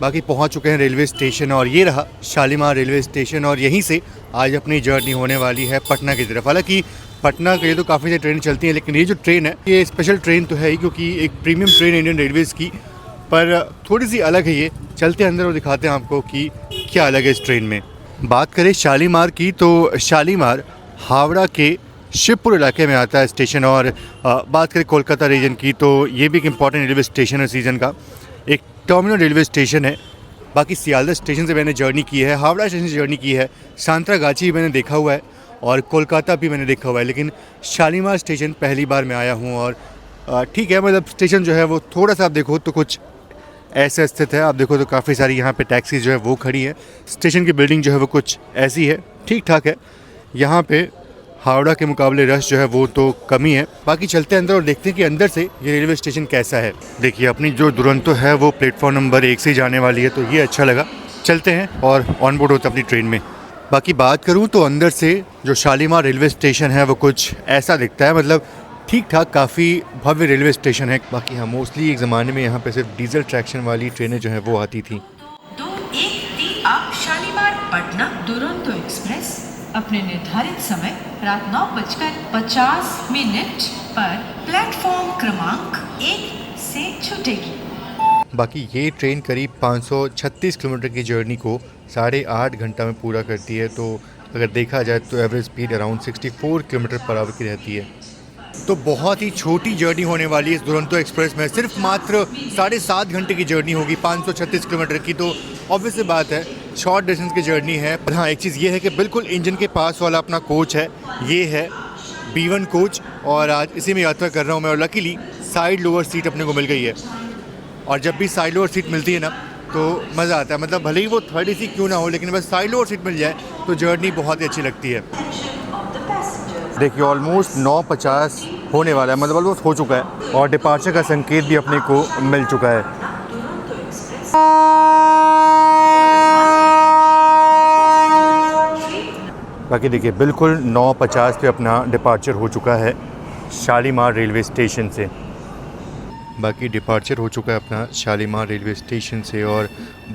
बाकी पहुंच चुके हैं रेलवे स्टेशन और ये रहा शालीमार रेलवे स्टेशन और यहीं से आज अपनी जर्नी होने वाली है पटना की तरफ। हालांकि पटना के लिए तो काफ़ी सारी ट्रेन चलती हैं, लेकिन ये जो ट्रेन है ये स्पेशल ट्रेन तो है ही, क्योंकि एक प्रीमियम ट्रेन इंडियन रेलवेज़ की, पर थोड़ी सी अलग है। ये चलते हैं अंदर और दिखाते हैं आपको कि क्या अलग है इस ट्रेन में। बात करें शालीमार की तो शालीमार हावड़ा के शिवपुर इलाके में आता है स्टेशन। और बात करें कोलकाता रीजन की तो ये भी एक इम्पॉर्टेंट रेलवे स्टेशन है सीज़न का, एक टर्मिनल रेलवे स्टेशन है। बाकी सियालदह स्टेशन से मैंने जर्नी की है, हावड़ा स्टेशन से जर्नी की है, सांतरागाछी भी मैंने देखा हुआ है और कोलकाता भी मैंने देखा हुआ है, लेकिन शालीमार स्टेशन पहली बार मैं आया हूँ। और ठीक है, मतलब स्टेशन जो है वो थोड़ा सा आप देखो तो कुछ ऐसे स्थित है। आप देखो तो काफ़ी सारी यहाँ पे टैक्सी जो है वो खड़ी है। स्टेशन की बिल्डिंग जो है वो कुछ ऐसी है, ठीक ठाक है। यहाँ पे हावड़ा के मुकाबले रश जो है वो तो कमी है। बाकी चलते हैं अंदर और देखते हैं कि अंदर से ये रेलवे स्टेशन कैसा है। देखिए अपनी जो दुरंतो है वो प्लेटफॉर्म नंबर 1 से जाने वाली है, तो ये अच्छा लगा। चलते हैं और ऑन बोर्ड होते हैं अपनी ट्रेन में। बाकी बात करूँ तो अंदर से जो शालीमार रेलवे स्टेशन है वो कुछ ऐसा दिखता है, मतलब ठीक ठाक काफ़ी भव्य रेलवे स्टेशन है। बाकी हाँ, मोस्टली एक ज़माने में यहाँ पे सिर्फ डीजल ट्रैक्शन वाली ट्रेनें जो हैं वो आती थी। 213 आप शालीमार पटना दुरंतो एक्सप्रेस अपने निर्धारित समय रात 9:50 पर प्लेटफॉर्म क्रमांक 1 से छूटेगी। बाकी ये ट्रेन करीब 536 किलोमीटर की जर्नी को 8.5 घंटा में पूरा करती है। तो अगर देखा जाए तो average speed around 64 kilometre per hour की रहती है। तो बहुत ही छोटी जर्नी होने वाली है इस दुरंतो एक्सप्रेस में, सिर्फ मात्र 7.5 घंटे की जर्नी होगी 536 किलोमीटर की। तो ऑब्वियस सी बात है शॉर्ट डिस्टेंस की जर्नी है। पर हाँ, एक चीज़ ये है कि बिल्कुल इंजन के पास वाला अपना कोच है, ये है B1 कोच, और आज इसी में यात्रा कर रहा हूँ मैं। और लकीली साइड लोअर सीट अपने को मिल गई है, और जब भी साइड लोअर सीट मिलती है ना तो मज़ा आता है। मतलब भले ही वो थर्ड AC क्यों ना हो, लेकिन बस साइड लोअर सीट मिल जाए तो जर्नी बहुत ही अच्छी लगती है। देखिए ऑलमोस्ट 9:50 होने वाला है, मतलब ऑलमोस्ट हो चुका है, और डिपार्चर का संकेत भी अपने को मिल चुका है। बाकी देखिए बिल्कुल 9:50 पे अपना डिपार्चर हो चुका है शालीमार रेलवे स्टेशन से। बाकी डिपार्चर हो चुका है अपना शालीमार रेलवे स्टेशन से। और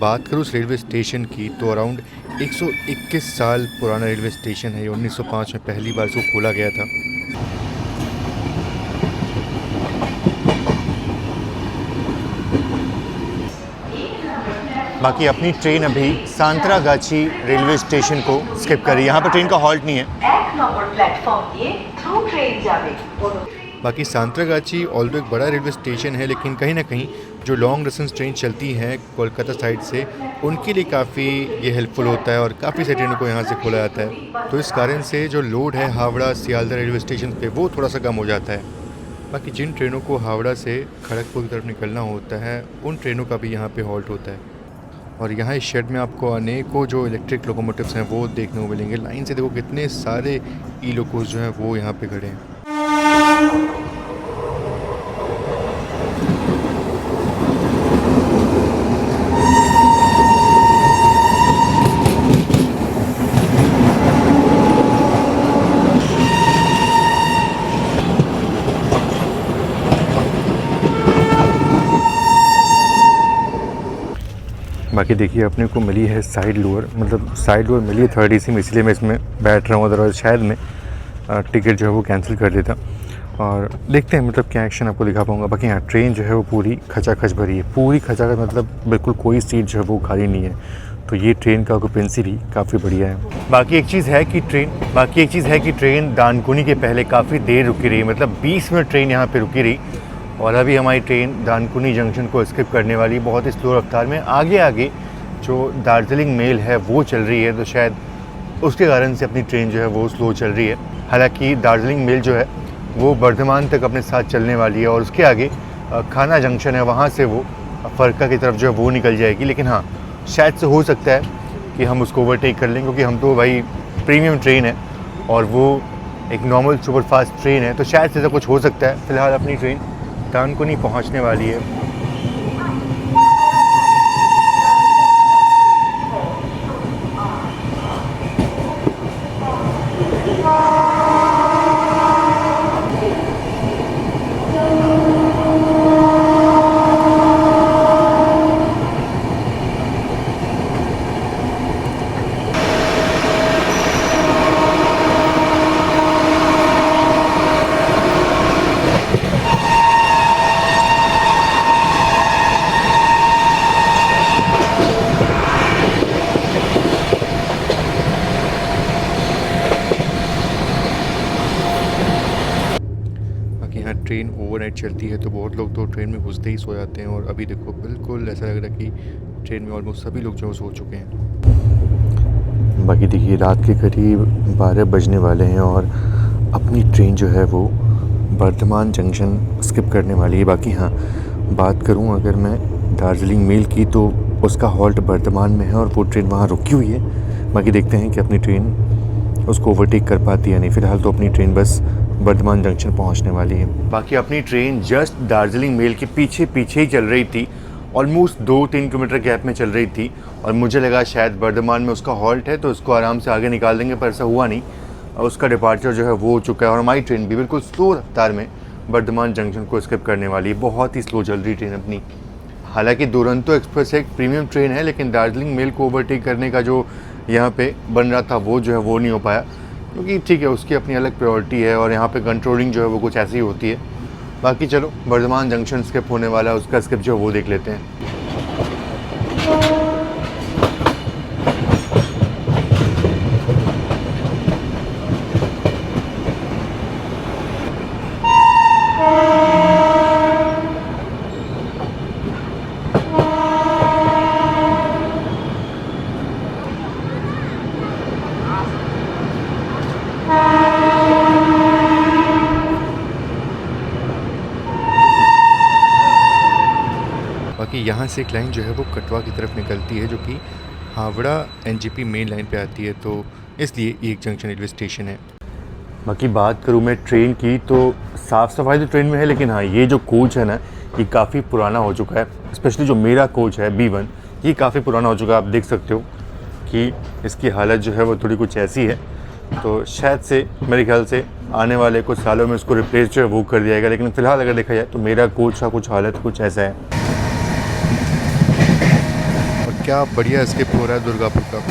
बात करूँ उस रेलवे स्टेशन की तो अराउंड 121 साल पुराना रेलवे स्टेशन है। 1905 में पहली बार इसको खोला गया था। बाकी अपनी ट्रेन अभी सांतरागाछी रेलवे स्टेशन को स्किप करी, यहाँ पर ट्रेन का हॉल्ट नहीं है। बाकी सांतरागाछी ऑल्दो एक बड़ा रेलवे स्टेशन है, लेकिन कहीं ना कहीं जो लॉन्ग डिस्टेंस ट्रेन चलती हैं कोलकाता साइड से उनके लिए काफ़ी ये हेल्पफुल होता है, और काफ़ी सारी ट्रेनों को यहाँ से खोला जाता है। तो इस कारण से जो लोड है हावड़ा सियालदह रेलवे स्टेशन पे वो थोड़ा सा कम हो जाता है। बाकी जिन ट्रेनों को हावड़ा से खड़गपुर की तरफ निकलना होता है उन ट्रेनों का भी यहाँ पे हॉल्ट होता है। और यहाँ इस शेड में आपको अनेकों जो इलेक्ट्रिक लोकोमोटिव्स हैं वो देखने को मिलेंगे। लाइन से देखो कितने सारे ई लोकोस जो हैं वो यहाँ पे खड़े हैं। बाकी देखिए अपने को मिली है साइड लोअर, मतलब साइड लोअर मिली है थर्ड AC में, इसलिए मैं इसमें बैठ रहा हूँ। अदरवाइज शायद मैं टिकट जो है वो कैंसिल कर देता। और देखते हैं मतलब क्या एक्शन आपको दिखा पाऊँगा। बाकी यहाँ ट्रेन जो है वो पूरी खचाखच भरी है, पूरी खचाखच, मतलब बिल्कुल कोई सीट जो है वो खाली नहीं है। तो ये ट्रेन का ऑक्यूपेंसी भी काफ़ी बढ़िया है। बाकी एक चीज़ है कि ट्रेन दानकुनी के पहले काफ़ी देर रुकी रही, मतलब 20 मिनट ट्रेन यहाँ पर रुकी रही। और अभी हमारी ट्रेन दानकुनी जंक्शन को स्किप करने वाली, बहुत ही स्लो रफ्तार में। आगे जो दार्जिलिंग मेल है वो चल रही है, तो शायद उसके कारण से अपनी ट्रेन जो है वो स्लो चल रही है। हालांकि दार्जिलिंग मेल जो है वो बर्धमान तक अपने साथ चलने वाली है, और उसके आगे खाना जंक्शन है, वहाँ से वो फरक्का की तरफ जो है वो निकल जाएगी। लेकिन हाँ, शायद से हो सकता है कि हम उसको ओवरटेक कर लें, क्योंकि हम तो भाई प्रीमियम ट्रेन है और वो एक नॉर्मल सुपरफास्ट ट्रेन है, तो शायद से ऐसा कुछ हो सकता है। फ़िलहाल अपनी ट्रेन दानकुनी पहुँचने वाली है। ट्रेन ओवरनाइट चलती है तो बहुत लोग तो ट्रेन में घुसते ही सो जाते हैं, और अभी देखो बिल्कुल ऐसा लग रहा है कि ट्रेन में ऑलमोस्ट सभी लोग जो सो चुके हैं। बाकी देखिए रात के करीब 12 बजने वाले हैं और अपनी ट्रेन जो है वो बर्धमान जंक्शन स्किप करने वाली है। बाकी हाँ, बात करूँ अगर मैं दार्जिलिंग मेल की तो उसका हॉल्ट बर्धमान में है और वो ट्रेन वहाँ रुकी हुई है। बाकी देखते हैं कि अपनी ट्रेन उसको ओवरटेक कर पाती है नहीं। फ़िलहाल तो अपनी ट्रेन बस बर्धमान जंक्शन पहुंचने वाली है। बाकी अपनी ट्रेन जस्ट दार्जिलिंग मेल के पीछे पीछे ही चल रही थी, ऑलमोस्ट 2-3 किलोमीटर गैप में चल रही थी, और मुझे लगा शायद बर्धमान में उसका हॉल्ट है तो उसको आराम से आगे निकाल देंगे, पर ऐसा हुआ नहीं। उसका डिपार्चर जो है वो हो चुका है और हमारी ट्रेन भी बिल्कुल स्लो रफ्तार में बर्धमान जंक्शन को स्किप करने वाली है। बहुत ही स्लो चल रही ट्रेन अपनी। हालांकि दुरंतो एक्सप्रेस एक प्रीमियम ट्रेन है, लेकिन दार्जिलिंग मेल को ओवरटेक करने का जो यहाँ पे बन रहा था वो जो है वो नहीं हो पाया, क्योंकि ठीक है उसकी अपनी अलग प्रायोरिटी है और यहाँ पे कंट्रोलिंग जो है वो कुछ ऐसी ही होती है। बाकी चलो बर्धमान जंक्शन स्किप होने वाला है, उसका स्किप जो है वो देख लेते हैं। बाकी यहाँ से एक लाइन जो है वो कटवा की तरफ निकलती है, जो कि हावड़ा एनजेपी मेन लाइन पे आती है, तो इसलिए ये एक जंक्शन रेलवे स्टेशन है। बाकी बात करूँ मैं ट्रेन की तो साफ़ सफाई तो ट्रेन में है, लेकिन हाँ ये जो कोच है ना ये काफ़ी पुराना हो चुका है। स्पेशली जो मेरा कोच है B1, ये काफ़ी पुराना हो चुका है। आप देख सकते हो कि इसकी हालत जो है वो थोड़ी कुछ ऐसी है, तो शायद से मेरे ख्याल से आने वाले कुछ सालों में इसको रिप्लेस जो है वो कर दिया जाएगा। लेकिन फ़िलहाल अगर देखा जाए तो मेरा कोच का कुछ हालत कुछ ऐसा है। और क्या बढ़िया स्किप हो रहा है दुर्गापुर का।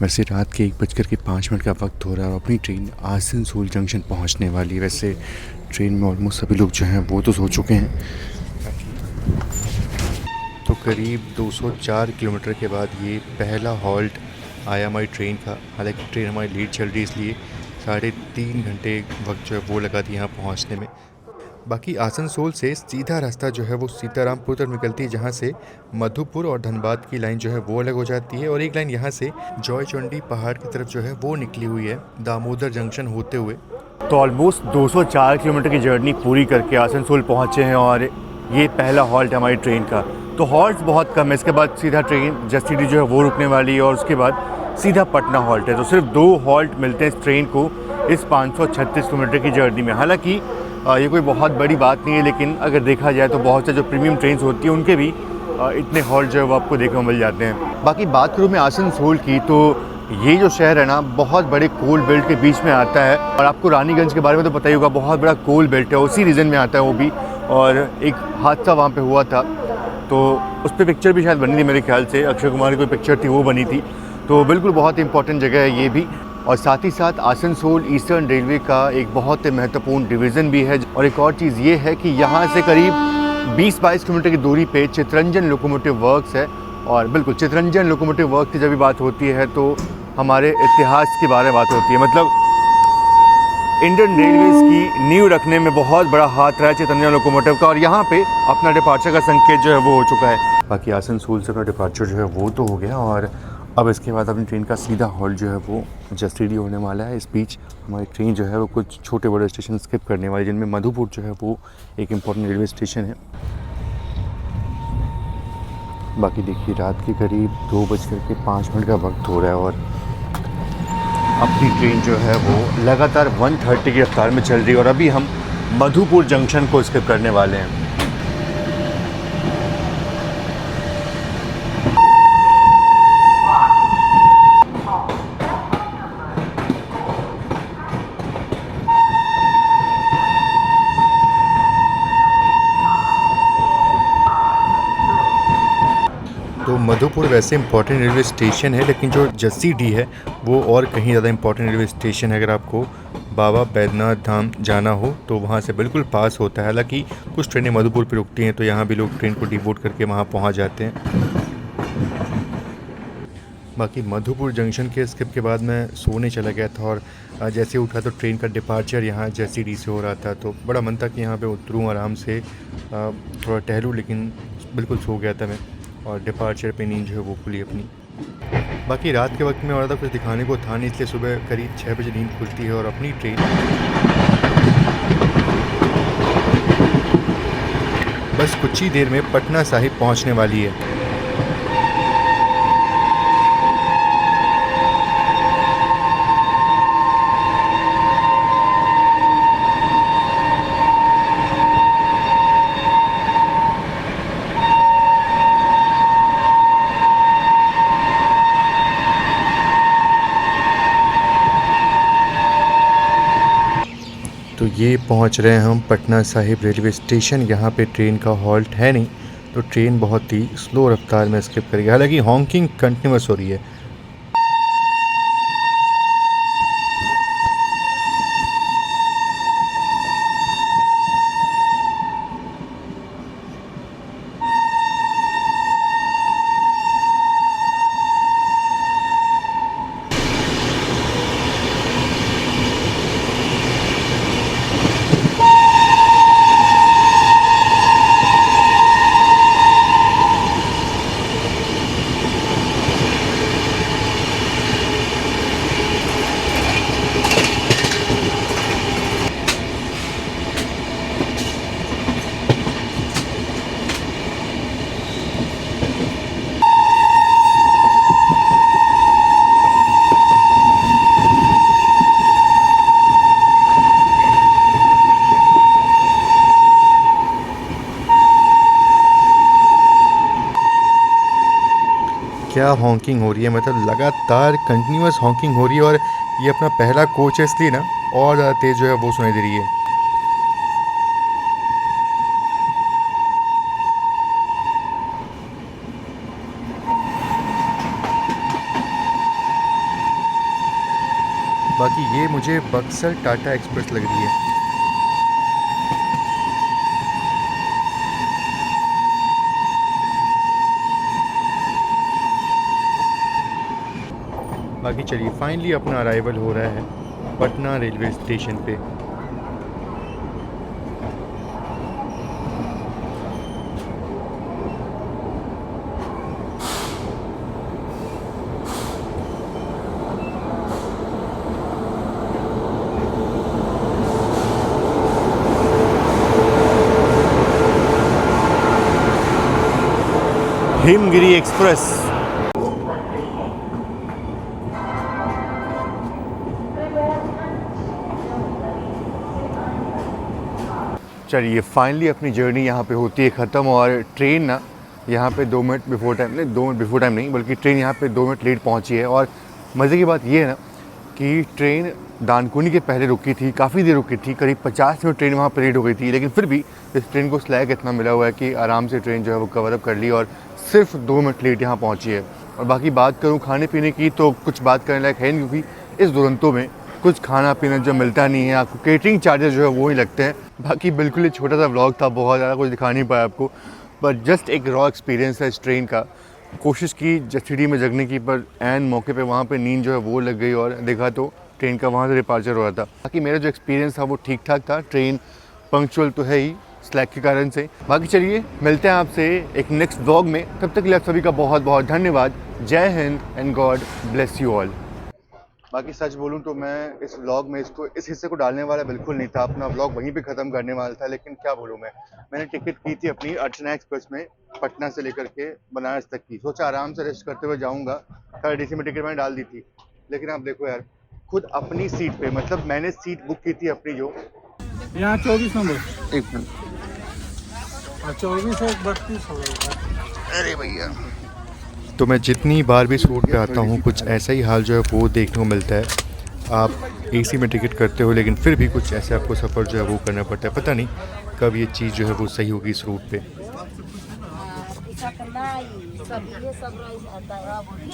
वैसे रात के 1:05 का वक्त हो रहा है और अपनी ट्रेन आसनसोल जंक्शन पहुंचने वाली है। वैसे ट्रेन में ऑलमोस्ट सभी लोग जो हैं वो तो सो चुके हैं। तो करीब 204 किलोमीटर के बाद ये पहला हॉल्ट आया हमारी ट्रेन का। हालांकि ट्रेन हमारी लेट चल रही है, इसलिए 3.5 घंटे वक्त जो है वो लगा थी यहाँ पहुँचने में। बाकी आसनसोल से सीधा रास्ता जो है वो सीतारामपुर तक निकलती है, जहाँ से मधुपुर और धनबाद की लाइन जो है वो अलग हो जाती है, और एक लाइन यहाँ से जॉयचंडी पहाड़ की तरफ जो है वो निकली हुई है दामोदर जंक्शन होते हुए। तो ऑलमोस्ट 204 किलोमीटर की जर्नी पूरी करके आसनसोल पहुँचे हैं और ये पहला हॉल्ट है हमारी ट्रेन का। तो हॉल्ट बहुत कम है, इसके बाद सीधा ट्रेन जस्टिडी जो है वो रुकने वाली है और उसके बाद सीधा पटना हॉल्ट है। तो सिर्फ 2 हॉल्ट मिलते हैं इस ट्रेन को इस 536 किलोमीटर की जर्नी में। हालाँकि ये कोई बहुत बड़ी बात नहीं है, लेकिन अगर देखा जाए तो बहुत से जो प्रीमियम ट्रेन्स होती हैं उनके भी इतने हॉल्ट जो है वो आपको देखने को मिल जाते हैं। बाकी बात करूँ मैं आसनसोल की, तो ये जो शहर है ना बहुत बड़े कोल बेल्ट के बीच में आता है, और आपको रानीगंज के बारे में तो पता ही होगा, बहुत बड़ा कोल बेल्ट है, उसी रीजन में आता है वो भी। और एक हादसा वहाँ पे हुआ था, तो उस पर पिक्चर भी शायद बनी थी मेरे ख्याल से, अक्षय कुमार की कोई पिक्चर थी वो बनी थी। तो बिल्कुल बहुत इंपॉर्टेंट जगह है ये भी। और साथ ही साथ आसनसोल ईस्टर्न रेलवे का एक बहुत महत्वपूर्ण डिवीज़न भी है। और एक और चीज़ ये है कि यहाँ से करीब 20-22 किलोमीटर की दूरी पे चितरंजन लोकोमोटिव वर्क्स है। और बिल्कुल चितरंजन लोकोमोटिव वर्क्स की जब भी बात होती है तो हमारे इतिहास के बारे में बात होती है। मतलब इंडियन रेलवेज़ की नींव रखने में बहुत बड़ा हाथ रहा है चितरंजन लोकोमोटिव का, और यहाँ पे अपना डिपार्चर का संकेत जो है वो हो चुका है। बाकी आसनसोल से अपना डिपार्चर जो है वो तो हो गया, और अब इसके बाद अपनी ट्रेन का सीधा हॉल्ट जो है वो जस्टिडी होने वाला है। इस बीच हमारी ट्रेन जो है वो कुछ छोटे बड़े स्टेशन स्किप करने वाली, जिनमें मधुपुर जो है वो एक इम्पॉर्टेंट रेलवे स्टेशन है। बाकी देखिए रात के करीब 2:05 का वक्त हो रहा है और अपनी ट्रेन जो है वो लगातार 130 की रफ्तार में चल रही है, और अभी हम मधुपुर जंक्शन को स्किप करने वाले हैं। तो मधुपुर वैसे इंपॉर्टेंट रेलवे स्टेशन है, लेकिन जो जस्सी डी है वो और कहीं ज़्यादा इंपॉर्टेंट रेलवे स्टेशन है। अगर आपको बाबा बैद्यनाथ धाम जाना हो तो वहाँ से बिल्कुल पास होता है। हालांकि कुछ ट्रेनें मधुपुर पे रुकती हैं तो यहाँ भी लोग ट्रेन को डिवोट करके वहाँ पहुँच जाते हैं। बाकी मधुपुर जंक्शन के स्किप के बाद मैं सोने चला गया था और जैसे उठा तो ट्रेन का डिपार्चर यहाँ जैसी डी से हो रहा था, तो बड़ा मन था कि यहाँ पे उतरूँ आराम से थोड़ा टहलूँ, लेकिन बिल्कुल सो गया था मैं और डिपार्चर पे नींद जो है वो खुली अपनी। बाकी रात के वक्त में और ज़्यादा कुछ दिखाने को था नहीं, इसलिए सुबह करीब 6 बजे नींद खुलती है और अपनी ट्रेन बस कुछ ही देर में पटना साहिब पहुँचने वाली है। तो ये पहुंच रहे हैं हम पटना साहिब रेलवे स्टेशन। यहाँ पे ट्रेन का हॉल्ट है नहीं, तो ट्रेन बहुत ही स्लो रफ्तार में स्किप करेगी। हालांकि हॉकिंग कंटिन्यूस हो रही है। क्या हॉकिंग हो रही है, मतलब लगातार कंटिन्यूस हॉकिंग हो रही है। और ये अपना पहला कोच है इसलिए ना और ज़्यादा तेज़ जो है वो सुनाई दे रही है। बाकी ये मुझे बक्सर टाटा एक्सप्रेस लग रही है। बाकी चलिए फाइनली अपना अराइवल हो रहा है पटना रेलवे स्टेशन पे। हिमगिरी एक्सप्रेस। चलिए फाइनली अपनी जर्नी यहाँ पे होती है ख़त्म और ट्रेन ना यहाँ पे 2 मिनट बिफोर टाइम, नहीं 2 मिनट बिफोर टाइम नहीं बल्कि ट्रेन यहाँ पे 2 मिनट लेट पहुँची है। और मज़े की बात ये है ना कि ट्रेन दानकुनी के पहले रुकी थी, काफ़ी देर रुकी थी, करीब 50 मिनट ट्रेन वहाँ पर लेट हो गई थी, लेकिन फिर भी इस ट्रेन को स्लैग इतना मिला हुआ है कि आराम से ट्रेन जो है वो कवर अप कर ली और सिर्फ 2 मिनट लेट यहाँ पहुँची है। और बाकी बात करूँ खाने पीने की तो कुछ बात करने लायक है नहीं, क्योंकि इस दुरंतों में कुछ खाना पीना जो मिलता नहीं है, आपको केटरिंग चार्जेस जो है वो ही लगते हैं। बाकी बिल्कुल एक छोटा सा व्लॉग था, बहुत ज़्यादा कुछ दिखा नहीं पाया आपको, बट जस्ट एक रॉ एक्सपीरियंस है इस ट्रेन का। कोशिश की जसीडी में जगने की, पर एन मौके पे वहाँ पे नींद जो है वो लग गई और देखा तो ट्रेन का वहाँ से डिपार्चर हो रहा था। बाकी मेरा जो एक्सपीरियंस था वो ठीक ठाक था, ट्रेन पंक्चुअल तो है ही स्लैग के कारण से। बाकी चलिए मिलते हैं आपसे एक नेक्स्ट व्लॉग में, तब तक के लिए आप सभी का बहुत बहुत धन्यवाद। जय Hind and God bless you all. बाकी सच बोलूं तो मैं इस व्लॉग में इस हिस्से को डालने वाला बिल्कुल नहीं था, अपना व्लॉग वहीं पे ख़त्म करने वाला था, लेकिन क्या बोलूं मैंने टिकट की थी अपनी अर्चना एक्सप्रेस में पटना से लेकर के बनारस तक की। सोचा आराम से रेस्ट करते हुए जाऊंगा, थर्ड एसी में टिकट मैंने डाल दी थी, लेकिन आप देखो यार खुद अपनी सीट पे, मतलब मैंने सीट बुक की थी अपनी जो यहाँ 24 नंबर, एक मिनट, 24 और 32 हो गया। अरे भैया, तो मैं जितनी बार भी इस रूट पे आता हूँ कुछ ऐसा ही हाल जो है वो देखने को मिलता है। आप एसी में टिकट करते हो लेकिन फिर भी कुछ ऐसे आपको सफ़र जो है वो करना पड़ता है। पता नहीं कब ये चीज़ जो है वो सही होगी इस रूट पे। सकनाई सब ये सब रही आता है अब फिर